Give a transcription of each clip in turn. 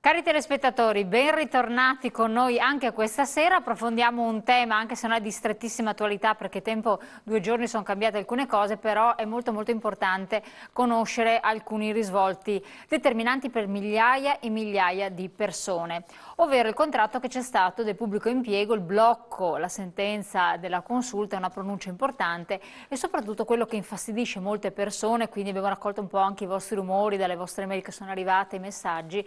Cari telespettatori, ben ritornati con noi anche questa sera. Approfondiamo un tema, anche se non è di strettissima attualità, perché tempo 2 giorni sono cambiate alcune cose, però è molto importante conoscere alcuni risvolti determinanti per migliaia e migliaia di persone, ovvero il contratto che c'è stato del pubblico impiego, il blocco, la sentenza della consulta è una pronuncia importante e soprattutto quello che infastidisce molte persone, quindi abbiamo raccolto un po' anche i vostri rumori, dalle vostre mail che sono arrivate, i messaggi,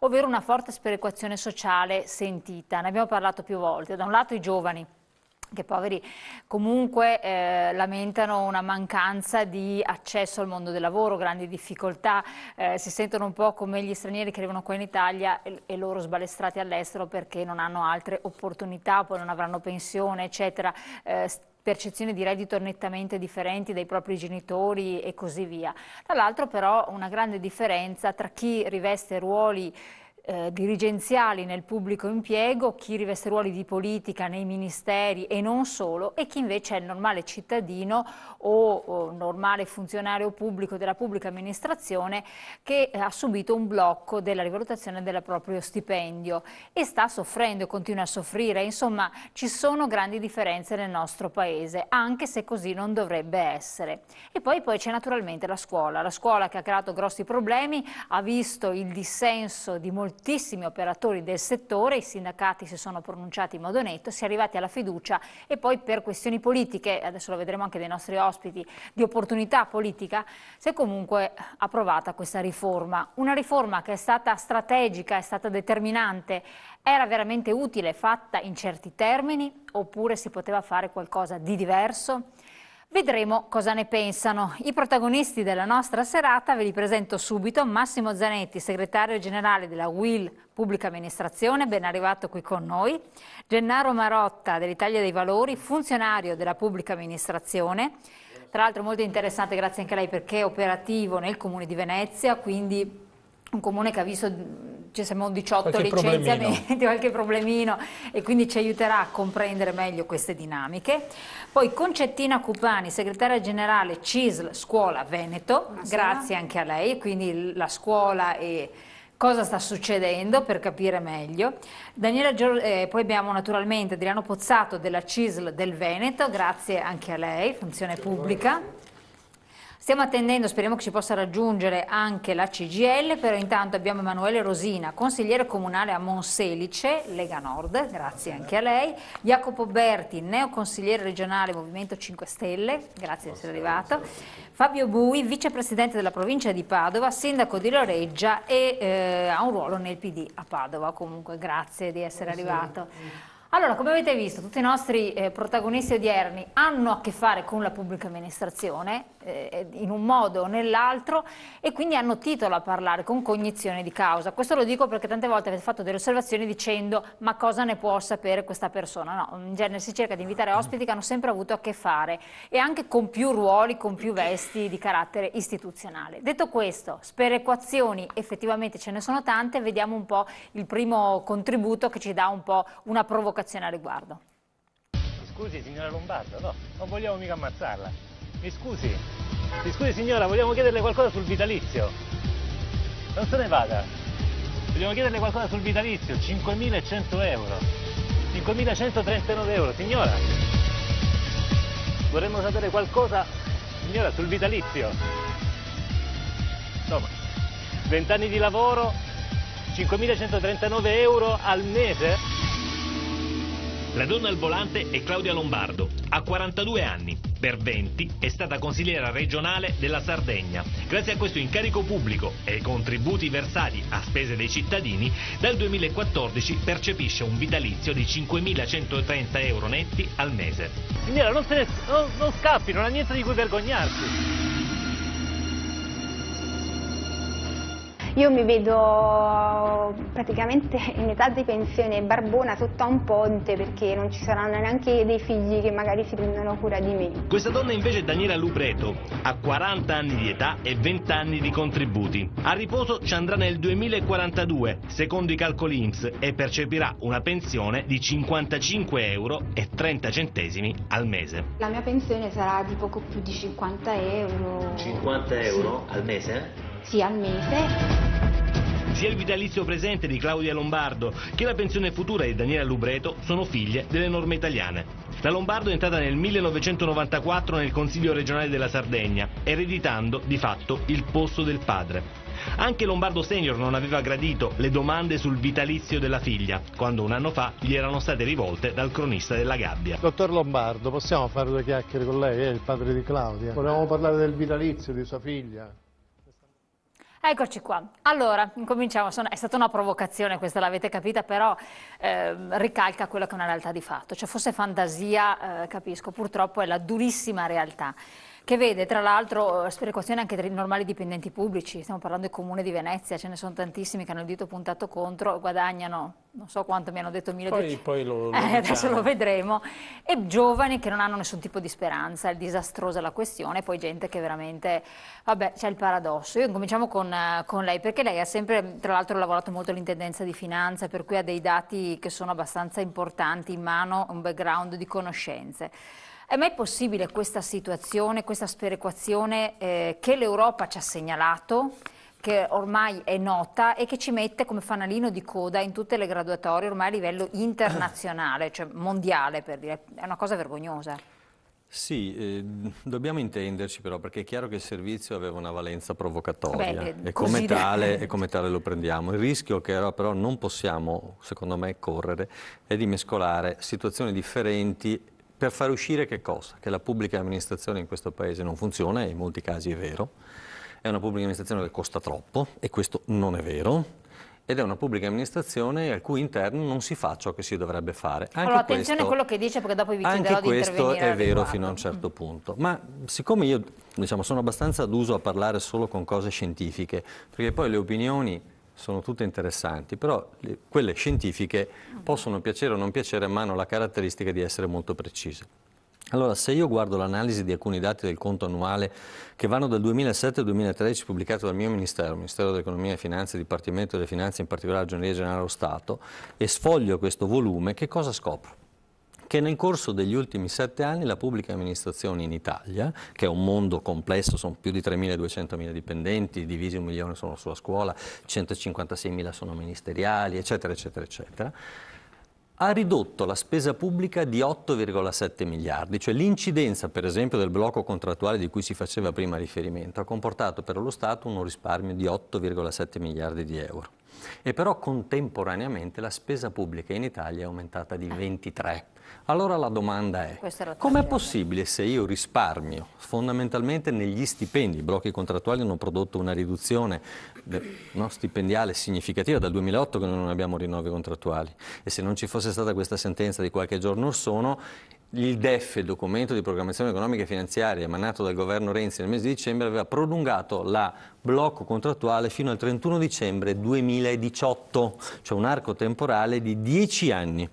ovvero una forte sperequazione sociale sentita. Ne abbiamo parlato più volte. Da un lato i giovani, che poveri comunque lamentano una mancanza di accesso al mondo del lavoro, grandi difficoltà, si sentono un po' come gli stranieri che arrivano qua in Italia e loro sbalestrati all'estero perché non hanno altre opportunità, poi non avranno pensione, eccetera. Percezioni di reddito nettamente differenti dai propri genitori e così via. Dall'altro però una grande differenza tra chi riveste ruoli dirigenziali nel pubblico impiego, chi riveste ruoli di politica nei ministeri e non solo, e chi invece è il normale cittadino o normale funzionario pubblico della pubblica amministrazione che ha subito un blocco della rivalutazione del proprio stipendio e sta soffrendo e continua a soffrire. Insomma, ci sono grandi differenze nel nostro paese, anche se così non dovrebbe essere. E poi c'è naturalmente la scuola che ha creato grossi problemi, ha visto il dissenso di moltissimi operatori del settore, i sindacati si sono pronunciati in modo netto, si è arrivati alla fiducia e poi per questioni politiche, adesso lo vedremo anche dai nostri ospiti, di opportunità politica, si è comunque approvata questa riforma. Una riforma che è stata strategica, è stata determinante, era veramente utile, fatta in certi termini, oppure si poteva fare qualcosa di diverso? Vedremo cosa ne pensano. I protagonisti della nostra serata ve li presento subito. Massimo Zanetti, segretario generale della UIL Pubblica Amministrazione, ben arrivato qui con noi. Gennaro Marotta dell'Italia dei Valori, funzionario della Pubblica Amministrazione. Tra l'altro molto interessante, grazie anche a lei, perché è operativo nel Comune di Venezia, quindi un comune che ha visto, ci siamo 18 licenziamenti, qualche problemino, e quindi ci aiuterà a comprendere meglio queste dinamiche. Poi Concettina Cupani, segretaria generale CISL Scuola Veneto. Buonasera. Grazie anche a lei, quindi la scuola e cosa sta succedendo per capire meglio. Poi abbiamo naturalmente Adriano Pozzato della CISL del Veneto, grazie anche a lei, funzione pubblica. Stiamo attendendo, speriamo che ci possa raggiungere anche la CGIL, però intanto abbiamo Emanuele Rosina, consigliere comunale a Monselice, Lega Nord, grazie anche a lei. Jacopo Berti, neoconsigliere regionale Movimento 5 Stelle, grazie di essere arrivato. Fabio Bui, vicepresidente della provincia di Padova, sindaco di Loreggia e ha un ruolo nel PD a Padova, comunque grazie di essere arrivato. Allora, come avete visto, tutti i nostri protagonisti odierni hanno a che fare con la pubblica amministrazione in un modo o nell'altro e quindi hanno titolo a parlare con cognizione di causa. Questo lo dico perché tante volte avete fatto delle osservazioni dicendo ma cosa ne può sapere questa persona? No, in genere si cerca di invitare ospiti che hanno sempre avuto a che fare e anche con più ruoli, con più vesti di carattere istituzionale. Detto questo, sperequazioni effettivamente ce ne sono tante, vediamo un po' il primo contributo che ci dà un po' una provocazione a riguardo. Mi scusi signora Lombardo, no, non vogliamo mica ammazzarla. Mi scusi signora, vogliamo chiederle qualcosa sul vitalizio. Non se ne vada. Vogliamo chiederle qualcosa sul vitalizio, 5.100 euro. 5.139 euro, signora. Vorremmo sapere qualcosa, signora, sul vitalizio. Insomma, 20 anni di lavoro, 5.139 euro al mese? La donna al volante è Claudia Lombardo, ha 42 anni, per 20 è stata consigliera regionale della Sardegna. Grazie a questo incarico pubblico e ai contributi versati a spese dei cittadini, dal 2014 percepisce un vitalizio di 5.130 euro netti al mese. Signora, non scappi, non ha niente di cui vergognarsi. Io mi vedo praticamente in età di pensione barbona sotto a un ponte perché non ci saranno neanche dei figli che magari si prendono cura di me. Questa donna invece è Daniela Lupreto, ha 40 anni di età e 20 anni di contributi. A riposo ci andrà nel 2042, secondo i calcoli INPS, e percepirà una pensione di 55 euro e 30 centesimi al mese. La mia pensione sarà di poco più di 50 euro. 50 euro al mese? Sì, al mese. Sia il vitalizio presente di Claudia Lombardo che la pensione futura di Daniela Lubreto sono figlie delle norme italiane. La Lombardo è entrata nel 1994 nel Consiglio regionale della Sardegna, ereditando di fatto il posto del padre. Anche Lombardo Senior non aveva gradito le domande sul vitalizio della figlia, quando un anno fa gli erano state rivolte dal cronista della Gabbia. Dottor Lombardo, possiamo fare due chiacchiere con lei? È il padre di Claudia. Volevamo parlare del vitalizio di sua figlia. Eccoci qua. Allora, incominciamo. È stata una provocazione, questa l'avete capita, però ricalca quella che è una realtà di fatto. Cioè, fosse fantasia, capisco, purtroppo è la durissima realtà, che vede tra l'altro sperequazioni anche tra i normali dipendenti pubblici. Stiamo parlando del Comune di Venezia, ce ne sono tantissimi che hanno il dito puntato contro, guadagnano, non so quanto mi hanno detto, 1200. Poi lo adesso lo vedremo. E giovani che non hanno nessun tipo di speranza, è disastrosa la questione, poi gente che veramente, vabbè, c'è il paradosso. Io cominciamo con lei, perché lei ha sempre, tra l'altro, lavorato molto all'intendenza di finanza, per cui ha dei dati che sono abbastanza importanti in mano, un background di conoscenze. È mai possibile questa situazione, questa sperequazione che l'Europa ci ha segnalato, che ormai è nota e che ci mette come fanalino di coda in tutte le graduatorie ormai a livello internazionale, cioè mondiale, per dire? È una cosa vergognosa. Sì, dobbiamo intenderci però, perché è chiaro che il servizio aveva una valenza provocatoria e come tale lo prendiamo. Il rischio che però non possiamo, secondo me, correre è di mescolare situazioni differenti per far uscire che cosa? Che la pubblica amministrazione in questo Paese non funziona, e in molti casi è vero, è una pubblica amministrazione che costa troppo, e questo non è vero, ed è una pubblica amministrazione al cui interno non si fa ciò che si dovrebbe fare. Anche allora, attenzione a quello che dice, perché dopo vi chiederò di intervenire. Anche questo è vero fino a un certo punto, ma siccome io sono abbastanza aduso a parlare solo con cose scientifiche, perché poi le opinioni sono tutte interessanti, però quelle scientifiche possono piacere o non piacere, ma hanno la caratteristica di essere molto precise. Allora, se io guardo l'analisi di alcuni dati del conto annuale che vanno dal 2007 al 2013, pubblicato dal mio Ministero, Ministero dell'Economia e Finanze, Dipartimento delle Finanze, in particolare Ragioneria Generale dello Stato, e sfoglio questo volume, che cosa scopro? Che nel corso degli ultimi 7 anni la pubblica amministrazione in Italia, che è un mondo complesso, sono più di 3.200.000 dipendenti, divisi 1 milione sono sulla scuola, 156.000 sono ministeriali, eccetera, eccetera, eccetera, ha ridotto la spesa pubblica di 8,7 miliardi, cioè l'incidenza per esempio del blocco contrattuale di cui si faceva prima riferimento ha comportato per lo Stato uno risparmio di 8,7 miliardi di euro. E però contemporaneamente la spesa pubblica in Italia è aumentata di 23. Allora la domanda è, com'è possibile se io risparmio fondamentalmente negli stipendi? I blocchi contrattuali hanno prodotto una riduzione stipendiale significativa dal 2008 che noi non abbiamo rinnovi contrattuali, e se non ci fosse stata questa sentenza di qualche giorno or sono, il DEF, il documento di programmazione economica e finanziaria emanato dal governo Renzi nel mese di dicembre, aveva prolungato la blocco contrattuale fino al 31 dicembre 2018, cioè un arco temporale di 10 anni.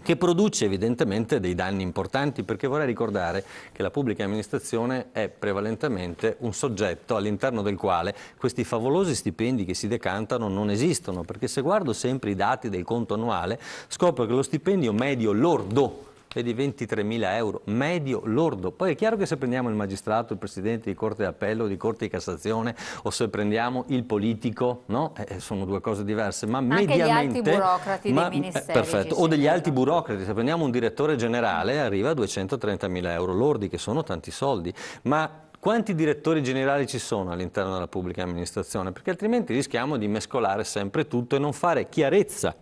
Che produce evidentemente dei danni importanti, perché vorrei ricordare che la pubblica amministrazione è prevalentemente un soggetto all'interno del quale questi favolosi stipendi che si decantano non esistono, perché se guardo sempre i dati del conto annuale scopro che lo stipendio medio lordo è di 23.000 euro, medio lordo. Poi è chiaro che se prendiamo il magistrato, il presidente di Corte d'Appello, di Corte di Cassazione, o se prendiamo il politico, no? Sono due cose diverse, ma anche mediamente... Anche gli alti burocrati dei ministeri. Perfetto, o degli alti burocrati, se prendiamo un direttore generale arriva a 230.000 euro lordi, che sono tanti soldi, ma... Quanti direttori generali ci sono all'interno della pubblica amministrazione? Perché altrimenti rischiamo di mescolare sempre tutto e non fare chiarezza.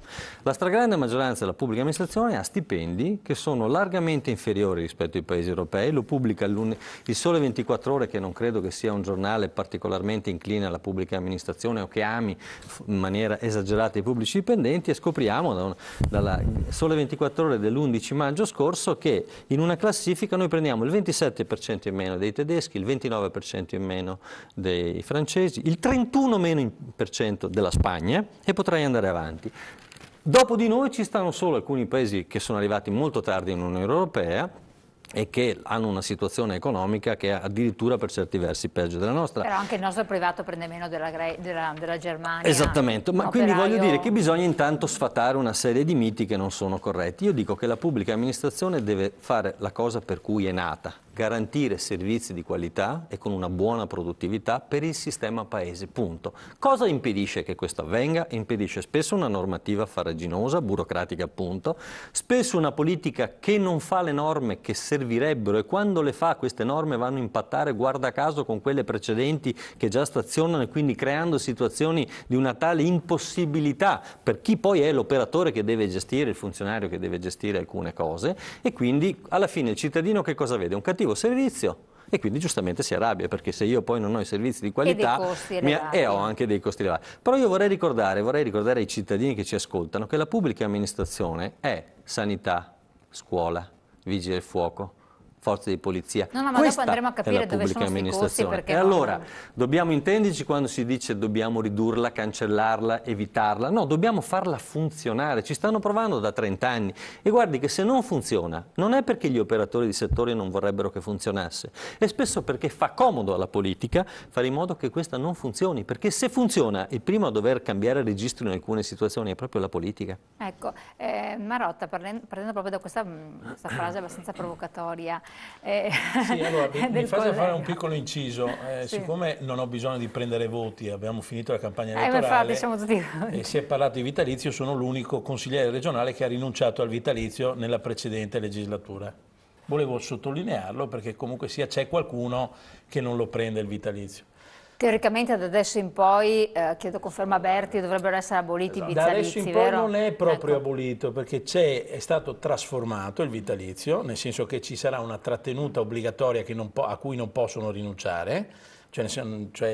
La stragrande maggioranza della pubblica amministrazione ha stipendi che sono largamente inferiori rispetto ai paesi europei. Lo pubblica il Sole 24 Ore, che non credo che sia un giornale particolarmente incline alla pubblica amministrazione o che ami in maniera esagerata i pubblici dipendenti, e scopriamo dalla Sole 24 Ore dell'11 maggio scorso che in una classifica noi prendiamo il 27% in meno dei tedeschi, il 29% in meno dei francesi, il 31% della Spagna, e potrei andare avanti. Dopo di noi ci stanno solo alcuni paesi che sono arrivati molto tardi in Unione Europea e che hanno una situazione economica che è addirittura per certi versi peggio della nostra. Però anche il nostro privato prende meno della Germania. Esattamente, ma quindi voglio dire che bisogna intanto sfatare una serie di miti che non sono corretti. Io dico che la pubblica amministrazione deve fare la cosa per cui è nata, garantire servizi di qualità e con una buona produttività per il sistema paese, punto. Cosa impedisce che questo avvenga? Impedisce spesso una normativa farraginosa, burocratica appunto, spesso una politica che non fa le norme che servirebbero e quando le fa queste norme vanno a impattare guarda caso con quelle precedenti che già stazionano e quindi creando situazioni di una tale impossibilità per chi poi è l'operatore che deve gestire, il funzionario che deve gestire alcune cose e quindi alla fine il cittadino che cosa vede? Un cattivo servizio e quindi giustamente si arrabbia perché se io poi non ho i servizi di qualità e ho anche dei costi elevati. Però io vorrei ricordare ai cittadini che ci ascoltano che la pubblica amministrazione è sanità, scuola, vigili del fuoco, forze di polizia. No, ma dopo andremo a capire dove sono questi costi perché e allora dobbiamo intenderci quando si dice dobbiamo ridurla, cancellarla, evitarla. No, dobbiamo farla funzionare. Ci stanno provando da 30 anni e guardi che se non funziona non è perché gli operatori di settore non vorrebbero che funzionasse, è spesso perché fa comodo alla politica fare in modo che questa non funzioni, perché se funziona il primo a dover cambiare registro in alcune situazioni è proprio la politica. Ecco, Marotta, partendo proprio da questa frase abbastanza provocatoria, sì, allora mi faccio fare un piccolo inciso, sì. Siccome non ho bisogno di prendere voti, abbiamo finito la campagna elettorale e si è parlato di vitalizio, sono l'unico consigliere regionale che ha rinunciato al vitalizio nella precedente legislatura. Volevo sottolinearlo perché comunque sia c'è qualcuno che non lo prende il vitalizio. Teoricamente da adesso in poi, chiedo conferma a Berti, dovrebbero essere aboliti i vitalizi, da adesso in poi non è proprio abolito perché è stato trasformato il vitalizio, nel senso che ci sarà una trattenuta obbligatoria a cui non possono rinunciare,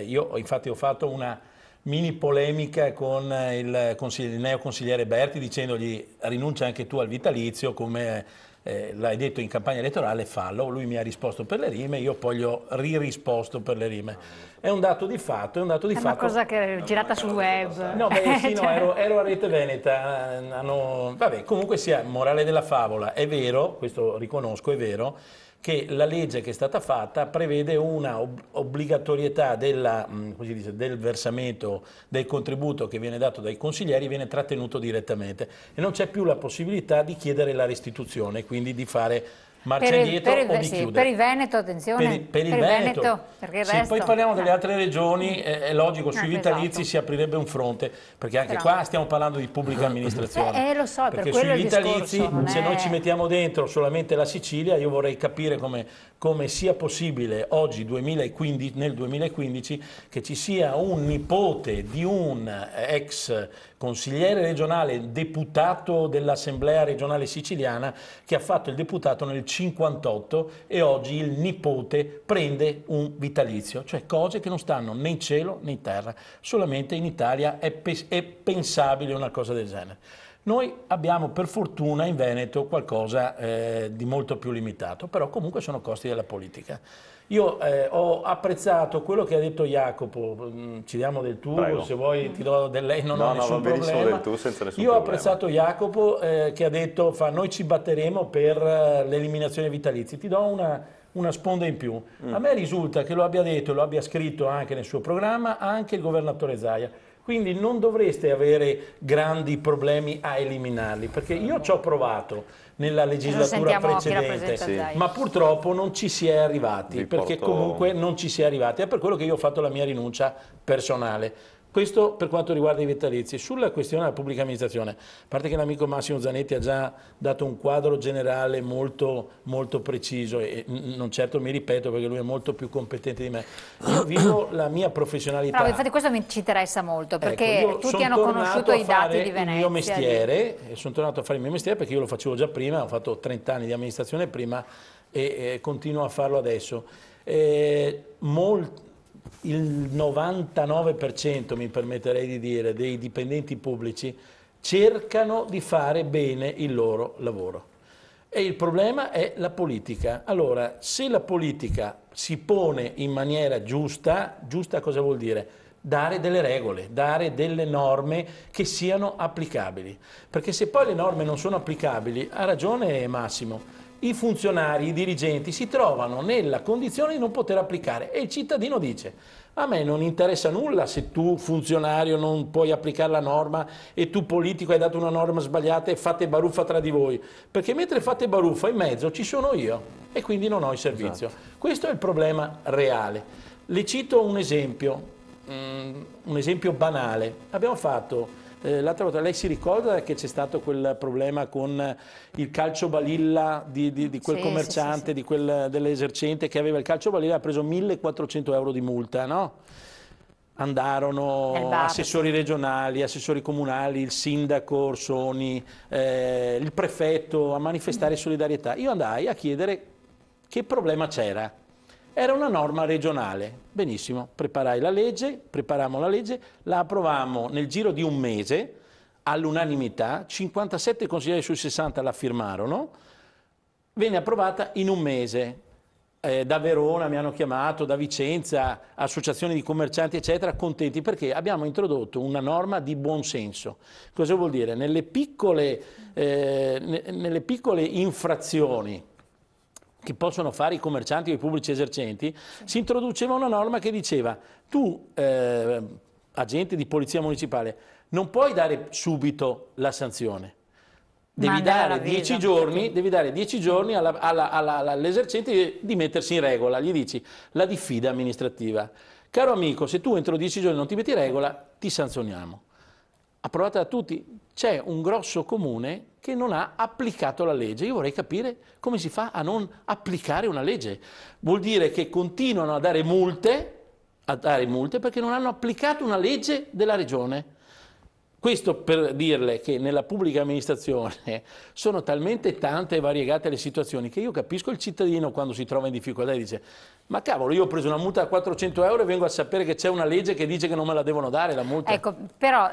io infatti ho fatto una mini polemica con il neoconsigliere Berti dicendogli rinuncia anche tu al vitalizio come l'hai detto in campagna elettorale, fallo. Lui mi ha risposto per le rime, io poi gli ho risposto per le rime. È un dato di fatto, è un dato di fatto. È una cosa che è girata sul web. No, sì, no, ero a Rete Veneta. Vabbè, comunque sia, morale della favola, è vero, questo riconosco, è vero, che la legge che è stata fatta prevede una obbligatorietà del versamento del contributo che viene dato dai consiglieri, viene trattenuto direttamente e non c'è più la possibilità di chiedere la restituzione, quindi di fare marcia indietro o di chiudere. Per il Veneto, attenzione, per il Veneto, perché il sì, resto, poi parliamo delle altre regioni, è logico, sui vitalizi si aprirebbe un fronte, perché anche qua stiamo parlando di pubblica amministrazione. Lo so, perché per sui vitalizi, se noi ci mettiamo dentro solamente la Sicilia, io vorrei capire come sia possibile oggi, nel 2015, che ci sia un nipote di un ex consigliere regionale, deputato dell'Assemblea regionale siciliana, che ha fatto il deputato nel 58 e oggi il nipote prende un vitalizio, cioè cose che non stanno né in cielo né in terra, solamente in Italia è pensabile una cosa del genere. Noi abbiamo per fortuna in Veneto qualcosa di molto più limitato, però comunque sono costi della politica. Io ho apprezzato quello che ha detto Jacopo, ci diamo del tu, Prego. Se vuoi ti do del lei, non ho nessun problema. Del tu senza nessun Io ho problema. apprezzato Jacopo che ha detto noi ci batteremo per l'eliminazione dei vitalizi, ti do una sponda in più. A me risulta che lo abbia detto e lo abbia scritto anche nel suo programma anche il governatore Zaia. Quindi non dovreste avere grandi problemi a eliminarli, perché io ci ho provato nella legislatura precedente, ma purtroppo non ci si è arrivati, perché comunque non ci si è arrivati. È per quello che io ho fatto la mia rinuncia personale. Questo per quanto riguarda i vitalizi. Sulla questione della pubblica amministrazione, a parte che l'amico Massimo Zanetti ha già dato un quadro generale molto, molto preciso e non certo mi ripeto perché lui è molto più competente di me. Io vivo la mia professionalità. Bravo, infatti questo ci interessa molto perché tutti hanno conosciuto i dati di Venezia. Il mio mestiere, sono tornato a fare il mio mestiere perché io lo facevo già prima, ho fatto 30 anni di amministrazione prima e continuo a farlo adesso. Il 99%, mi permetterei di dire, dei dipendenti pubblici cercano di fare bene il loro lavoro. E il problema è la politica. Allora, se la politica si pone in maniera giusta, giusta cosa vuol dire? Dare delle regole, dare delle norme che siano applicabili. Perché se poi le norme non sono applicabili, ha ragione Massimo, i funzionari, i dirigenti si trovano nella condizione di non poter applicare e il cittadino dice A me non interessa nulla se tu funzionario non puoi applicare la norma e tu politico hai dato una norma sbagliata e fate baruffa tra di voi, perché mentre fate baruffa in mezzo ci sono io e quindi non ho il servizio. Esatto. Questo è il problema reale. Le cito un esempio banale. Abbiamo fatto l'altra volta, lei si ricorda che c'è stato quel problema con il calcio balilla di quel commerciante, sì. Dell'esercente che aveva il calcio balilla, ha preso 1.400 euro di multa, no? Andarono assessori regionali, assessori comunali, il sindaco Orsoni, il prefetto a manifestare solidarietà. Io andai a chiedere che problema c'era. Era una norma regionale. Benissimo, preparammo la legge, la approvammo nel giro di un mese, all'unanimità, 57 consiglieri su 60 la firmarono, venne approvata in un mese. Da Verona mi hanno chiamato, da Vicenza, associazioni di commercianti, eccetera, contenti perché abbiamo introdotto una norma di buon senso. Cosa vuol dire? Nelle piccole infrazioni che possono fare i commercianti o i pubblici esercenti, si introduceva una norma che diceva tu, agente di polizia municipale, non puoi dare subito la sanzione. Devi dare 10 giorni all'esercente di mettersi in regola. Gli dici la diffida amministrativa. Caro amico, se tu entro 10 giorni non ti metti in regola, ti sanzioniamo. Approvata da tutti. C'è un grosso comune che non ha applicato la legge. Io vorrei capire come si fa a non applicare una legge. Vuol dire che continuano a dare multe perché non hanno applicato una legge della regione. Questo per dirle che nella pubblica amministrazione sono talmente tante e variegate le situazioni che io capisco il cittadino quando si trova in difficoltà e dice ma cavolo, io ho preso una multa da 400 euro e vengo a sapere che c'è una legge che dice che non me la devono dare la multa. Ecco, però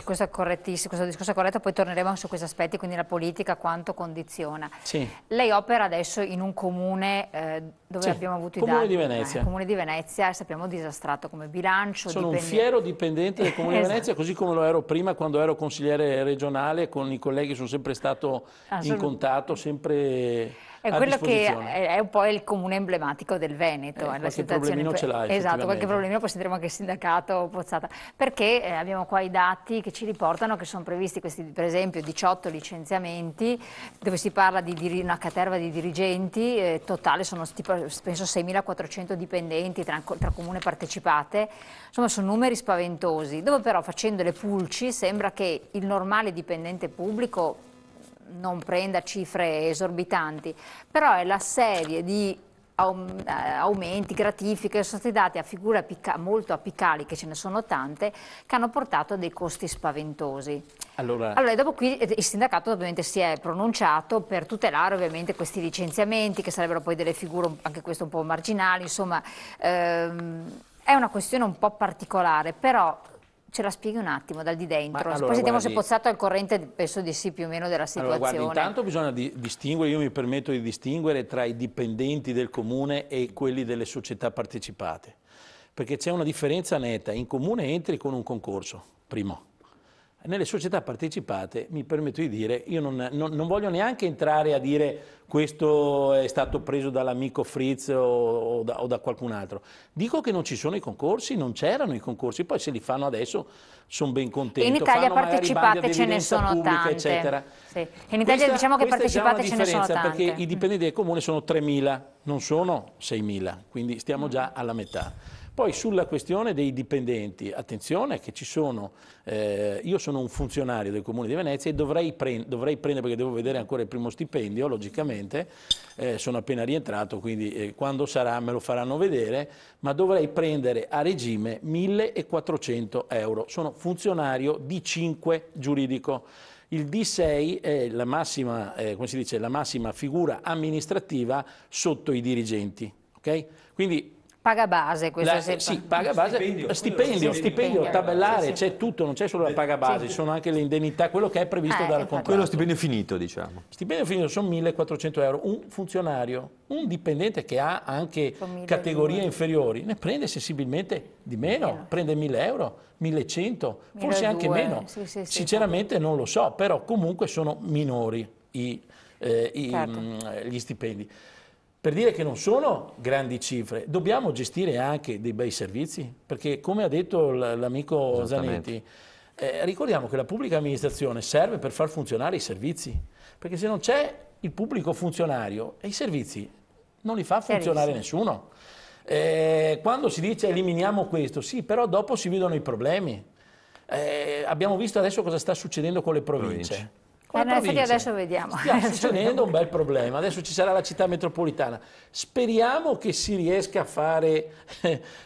questo è correttissimo, questo discorso è corretto, poi torneremo su questi aspetti, quindi la politica quanto condiziona. Sì. Lei opera adesso in un comune dove abbiamo avuto i dati. Comune di Venezia. Comune di Venezia, sappiamo disastrato come bilancio. Sono un fiero dipendente del Comune di Venezia, così come lo ero prima quando ero consigliere regionale, con i colleghi sono sempre stato in contatto, sempre è quello che è un po' il comune emblematico del Veneto. Qualche problemino ce l'ha. Esatto, qualche problemino, poi sentiremo anche il sindacato Pozzata, perché abbiamo qua i dati che ci riportano che sono previsti questi, per esempio, 18 licenziamenti, dove si parla di una caterva di dirigenti, totale sono tipo, penso 6.400 dipendenti tra comune partecipate, insomma sono numeri spaventosi, dove però facendo le pulci sembra che il normale dipendente pubblico non prenda cifre esorbitanti, però è la serie di aumenti, gratifiche che sono stati dati a figure molto apicali, che ce ne sono tante, che hanno portato a dei costi spaventosi. Allora dopo qui il sindacato ovviamente si è pronunciato per tutelare ovviamente questi licenziamenti, che sarebbero poi delle figure, anche questo un po' marginali, insomma è una questione un po' particolare, però ce la spieghi un attimo dal di dentro, poi sentiamo se Pozzato è al corrente, penso di sì, più o meno della situazione. Allora, guardi, intanto bisogna distinguere, io mi permetto di distinguere tra i dipendenti del comune e quelli delle società partecipate, perché c'è una differenza netta. In comune entri con un concorso, primo. Nelle società partecipate, mi permetto di dire, io non voglio neanche entrare a dire questo è stato preso dall'amico Fritz o da qualcun altro. Dico che non ci sono i concorsi, non c'erano i concorsi, poi se li fanno adesso sono ben contento. In Italia partecipate ce ne sono tante. Eccetera. Sì. In Italia diciamo che partecipate ce ne sono tante. Perché i dipendenti del comune sono 3.000, non sono 6.000, quindi stiamo già alla metà. Poi sulla questione dei dipendenti, attenzione che ci sono, io sono un funzionario del Comune di Venezia e dovrei prendere, perché devo vedere ancora il primo stipendio, logicamente, sono appena rientrato, quindi quando sarà me lo faranno vedere, ma dovrei prendere a regime 1.400 euro. Sono funzionario D5 giuridico. Il D6 è la massima, come si dice, la massima figura amministrativa sotto i dirigenti. Okay? Quindi, paga base, questo sì, paga base, stipendio tabellare, c'è tutto, non c'è solo la paga base, ci sono anche le indennità, quello che è previsto dal contratto. Quello stipendio finito, diciamo. Stipendio finito sono 1.400 euro. Un funzionario, un dipendente che ha anche categorie inferiori, ne prende sensibilmente di meno, prende 1.000 euro, 1.100, forse anche meno. Sinceramente non lo so, però comunque sono minori gli stipendi. per dire che non sono grandi cifre, dobbiamo gestire anche dei bei servizi, perché come ha detto l'amico Zanetti, ricordiamo che la pubblica amministrazione serve per far funzionare i servizi, perché se non c'è il pubblico funzionario, i servizi non li fa funzionare nessuno. Quando si dice eliminiamo questo, sì, però dopo si vedono i problemi. Abbiamo visto adesso cosa sta succedendo con le province. Infatti adesso vediamo. Sta succedendo un bel problema, adesso ci sarà la città metropolitana. Speriamo che si riesca a fare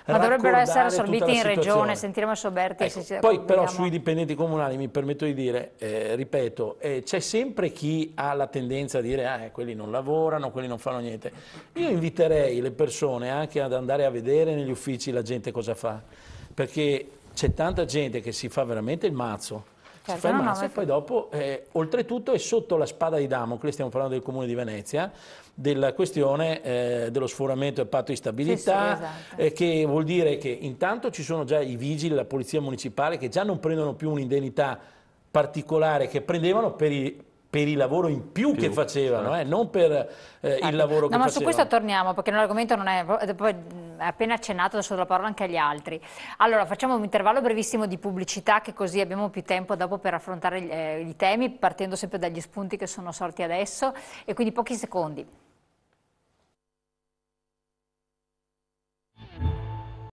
ma dovrebbero essere assorbiti in regione, sentiremo Soberti. Ecco, poi però sui dipendenti comunali mi permetto di dire, ripeto, c'è sempre chi ha la tendenza a dire quelli non lavorano, quelli non fanno niente. Io inviterei le persone anche ad andare a vedere negli uffici la gente cosa fa, perché c'è tanta gente che si fa veramente il mazzo. Si fa il mazzo e poi dopo, oltretutto è sotto la spada di Damocle, stiamo parlando del Comune di Venezia, della questione dello sforamento del patto di stabilità, che vuol dire che intanto ci sono già i vigili, la polizia municipale, che già non prendono più un'indennità particolare che prendevano per il lavoro in più che facevano, non per il lavoro che facevano. Ma su questo torniamo, perché l'argomento non è... Poi appena accennato, adesso do la parola anche agli altri. Allora, facciamo un intervallo brevissimo di pubblicità, che così abbiamo più tempo dopo per affrontare i temi, partendo sempre dagli spunti che sono sorti adesso, e quindi pochi secondi.